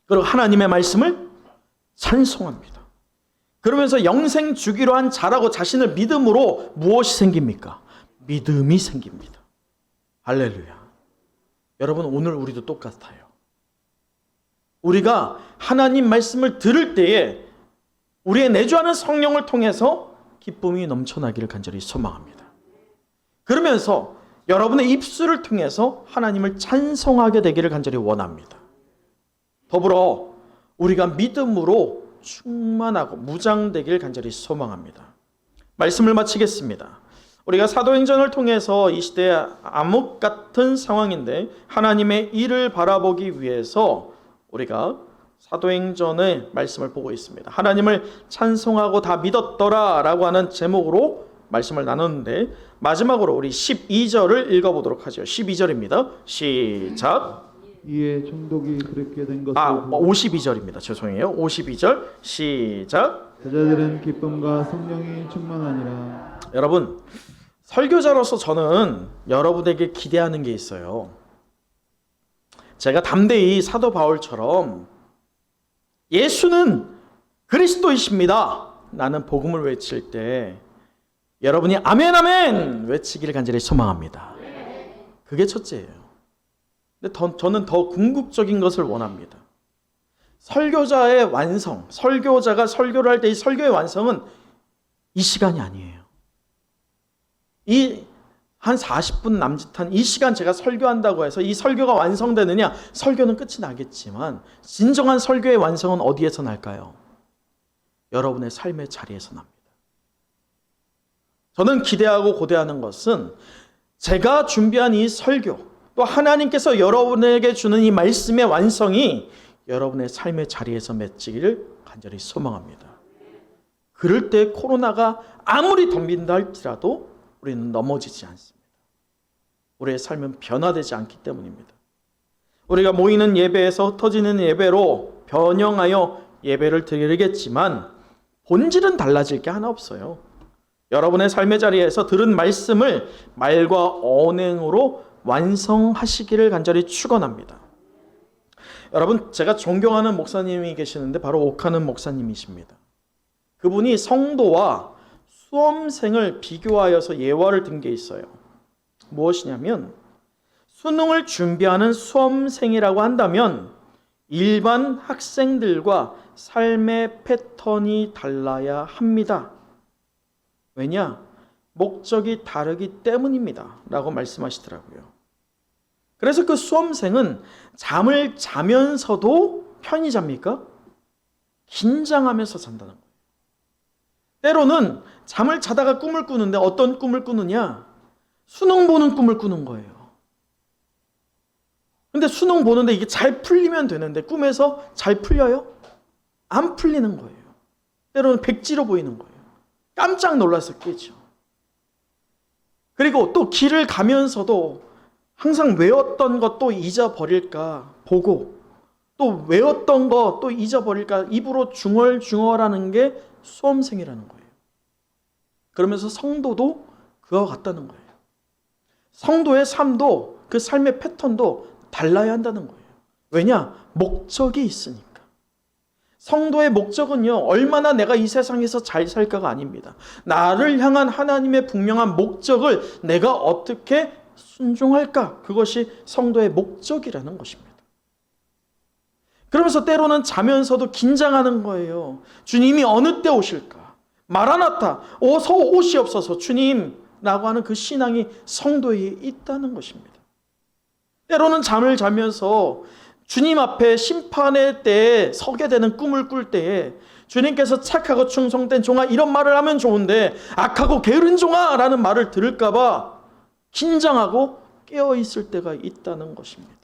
그리고 하나님의 말씀을 찬송합니다. 그러면서 영생 주기로 한 자라고 자신을 믿음으로 무엇이 생깁니까? 믿음이 생깁니다. 할렐루야. 여러분, 오늘 우리도 똑같아요. 우리가 하나님 말씀을 들을 때에 우리의 내주하는 성령을 통해서 기쁨이 넘쳐나기를 간절히 소망합니다. 그러면서 여러분의 입술을 통해서 하나님을 찬송하게 되기를 간절히 원합니다. 더불어 우리가 믿음으로 충만하고 무장되길 간절히 소망합니다. 말씀을 마치겠습니다. 우리가 사도행전을 통해서 이 시대의 암흑 같은 상황인데 하나님의 일을 바라보기 위해서 우리가 사도행전의 말씀을 보고 있습니다. 하나님을 찬송하고 다 믿었더라 라고 하는 제목으로 말씀을 나눴는데 마지막으로 우리 12절을 읽어보도록 하죠. 12절입니다. 시작. 이에 총독이 그렇게 된 것을 52절입니다. 죄송해요. 52절 시작. 제자들은 기쁨과 성령이 충만하니라. 여러분, 설교자로서 저는 여러분에게 기대하는 게 있어요. 제가 담대히 사도 바울처럼 예수는 그리스도이십니다 라는 복음을 외칠 때 여러분이 아멘 아멘 외치기를 간절히 소망합니다. 그게 첫째예요. 근데 저는 더 궁극적인 것을 원합니다. 설교자의 완성, 설교자가 설교를 할 때 이 설교의 완성은 이 시간이 아니에요. 이 한 40분 남짓한 이 시간 제가 설교한다고 해서 이 설교가 완성되느냐? 설교는 끝이 나겠지만 진정한 설교의 완성은 어디에서 날까요? 여러분의 삶의 자리에서 납니다. 저는 기대하고 고대하는 것은 제가 준비한 이 설교, 또 하나님께서 여러분에게 주는 이 말씀의 완성이 여러분의 삶의 자리에서 맺히기를 간절히 소망합니다. 그럴 때 코로나가 아무리 덤빈다 할지라도 우리는 넘어지지 않습니다. 우리의 삶은 변화되지 않기 때문입니다. 우리가 모이는 예배에서 흩어지는 예배로 변형하여 예배를 드리겠지만 본질은 달라질 게 하나 없어요. 여러분의 삶의 자리에서 들은 말씀을 말과 언행으로 완성하시기를 간절히 축원합니다. 여러분, 제가 존경하는 목사님이 계시는데 바로 옥하는 목사님이십니다. 그분이 성도와 수험생을 비교하여서 예화를 든 게 있어요. 무엇이냐면 수능을 준비하는 수험생이라고 한다면 일반 학생들과 삶의 패턴이 달라야 합니다. 왜냐? 목적이 다르기 때문입니다. 라고 말씀하시더라고요. 그래서 그 수험생은 잠을 자면서도 편히 잡니까? 긴장하면서 잔다는 거예요. 때로는 잠을 자다가 꿈을 꾸는데 어떤 꿈을 꾸느냐? 수능 보는 꿈을 꾸는 거예요. 근데 수능 보는데 이게 잘 풀리면 되는데 꿈에서 잘 풀려요? 안 풀리는 거예요. 때로는 백지로 보이는 거예요. 깜짝 놀라서 깨죠. 그리고 또 길을 가면서도 항상 외웠던 것도 잊어버릴까 보고 또 외웠던 거 또 잊어버릴까 입으로 중얼중얼하는 게 수험생이라는 거예요. 그러면서 성도도 그와 같다는 거예요. 성도의 삶도 그 삶의 패턴도 달라야 한다는 거예요. 왜냐? 목적이 있으니까. 성도의 목적은요, 얼마나 내가 이 세상에서 잘 살까가 아닙니다. 나를 향한 하나님의 분명한 목적을 내가 어떻게 순종할까? 그것이 성도의 목적이라는 것입니다. 그러면서 때로는 자면서도 긴장하는 거예요. 주님이 어느 때 오실까? 마라나타, 어서 오시옵소서 주님 라고 하는 그 신앙이 성도에 있다는 것입니다. 때로는 잠을 자면서 주님 앞에 심판의 때에 서게 되는 꿈을 꿀 때에 주님께서 착하고 충성된 종아 이런 말을 하면 좋은데 악하고 게으른 종아 라는 말을 들을까 봐 긴장하고 깨어있을 때가 있다는 것입니다.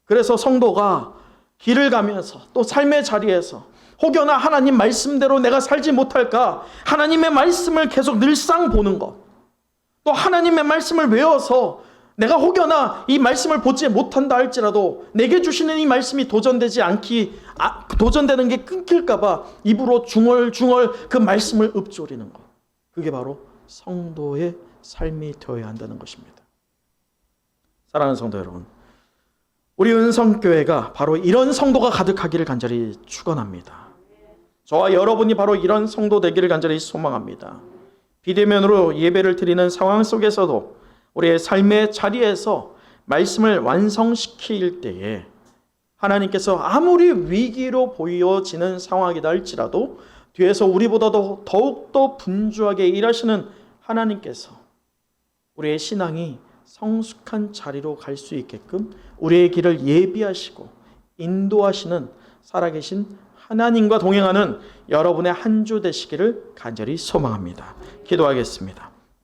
그래서 성도가 길을 가면서 또 삶의 자리에서 혹여나 하나님 말씀대로 내가 살지 못할까 하나님의 말씀을 계속 늘상 보는 것, 또 하나님의 말씀을 외워서 내가 혹여나 이 말씀을 보지 못한다 할지라도 내게 주시는 이 말씀이 도전되는 게 끊길까 봐 입으로 중얼중얼 그 말씀을 읊조리는 것, 그게 바로 성도의 삶이 되어야 한다는 것입니다. 사랑하는 성도 여러분, 우리 은성교회가 바로 이런 성도가 가득하기를 간절히 축원합니다. 저와 여러분이 바로 이런 성도 되기를 간절히 소망합니다. 비대면으로 예배를 드리는 상황 속에서도 우리의 삶의 자리에서 말씀을 완성시킬 때에 하나님께서 아무리 위기로 보여지는 상황이다 할지라도 뒤에서 우리보다도 더욱더 분주하게 일하시는 하나님께서 우리의 신앙이 성숙한 자리로 갈 수 있게끔 우리의 길을 예비하시고 인도하시는 살아계신 하나님과 동행하는 여러분의 한 주 되시기를 간절히 소망합니다. 기도하겠습니다.